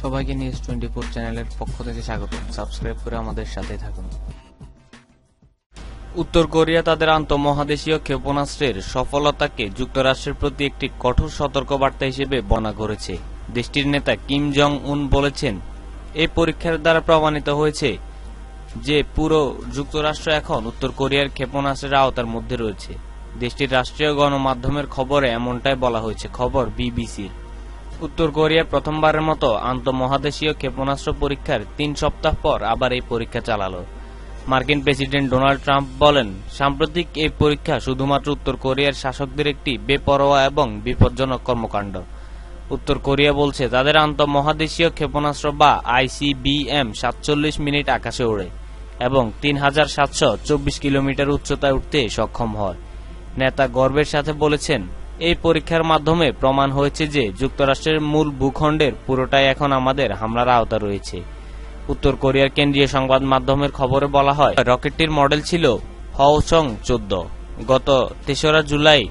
সবাইকে নিউজ 24 চ্যানেলের পক্ষ থেকে স্বাগত। সাবস্ক্রাইব করে আমাদের সাথে থাকুন। উত্তর কোরিয়া তাদের আন্তঃমহাদেশীয় ক্ষেপণাস্ত্রের সফলতাকে যুক্তরাষ্ট্রের প্রতি একটি কঠোর সতর্কবার্তা হিসেবে বর্ণনা করেছে। দেশটির নেতা কিম জং উন বলেছেন, এই পরীক্ষার দ্বারা প্রমাণিত হয়েছে যে পুরো যুক্তরাষ্ট্র এখন উত্তর কোরিয়ার ক্ষেপণাস্ত্রের আওতার মধ্যে রয়েছে। দেশটির রাষ্ট্রীয় গণমাধ্যমের খবরে এমনটাই বলা হয়েছে। খবর বিবিসির। উত্তর কোরিয়া প্রথমবারের মতো আন্তঃমহাদেশীয় ক্ষেপণাস্ত্র পরীক্ষার 3 সপ্তাহ পর আবার এই পরীক্ষা চালালো। মার্কিন প্রেসিডেন্ট ডোনাল্ড ট্রাম্প বলেন, সাম্প্রতিক এই পরীক্ষা শুধুমাত্র উত্তর কোরিয়ার শাসকদের একটি বেপরোয়া এবং বিপজ্জনক কর্মকাণ্ড। উত্তর কোরিয়া বলছে তাদের আন্তঃমহাদেশীয় ক্ষেপণাস্ত্র বা ICBM-47 মিনিট আকাশে ওড়ে এবং 3724 কিলোমিটার উচ্চতায় উঠতে সক্ষম হয়। নেতা গর্বের সাথে বলেছেন, এই পরীক্ষার মাধ্যমে প্রমাণ হয়েছে যে যুক্তরাষ্ট্রের মূল ভূখণ্ডের পুরোটাই এখন আমাদের হামলার আওতা রয়েছে। উত্তর কোরিয়ার কেন্দ্রীয় সংবাদ মাধ্যমের খবরে বলা হয়, রকেটটির মডেল ছিল হওচং-14। গত 3রা জুলাই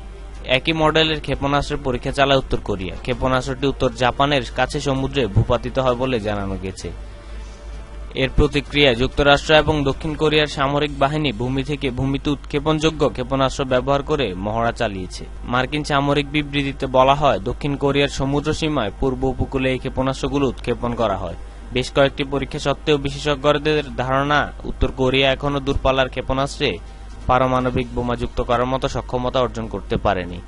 একই মডেলের ক্ষেপণাস্ত্রের পরীক্ষা চালায় উত্তর কোরিয়া। ক্ষেপণাস্ত্রটি উত্তর জাপানের কাছে সমুদ্রে ভূপাতিত হয় বলে জানানো গেছে। এর প্রতিক্রিয়ায় যুক্তরাষ্ট্র এবং দক্ষিণ কোরিয়ার সামরিক বাহিনী ভূমি থেকে ভূমিতে উৎক্ষেপণযোগ্য ক্ষেপণাস্ত্র ব্যবহার করে মহড়া চালিয়েছে। মার্কিন সামরিক বিবৃতিতে বলা হয়, দক্ষিণ কোরিয়ার সমুদ্র সীমায় পূর্ব উপকূলে এই ক্ষেপণাস্ত্রগুলো উৎক্ষেপণ করা হয়। বেশ কয়েকটি পরীক্ষা সত্ত্বেও বিশেষজ্ঞদের ধারণা, উত্তর কোরিয়া এখনও দূরপাল্লার ক্ষেপণাস্ত্রে পারমাণবিক বোমা যুক্ত করার মতো সক্ষমতা অর্জন করতে পারেনি।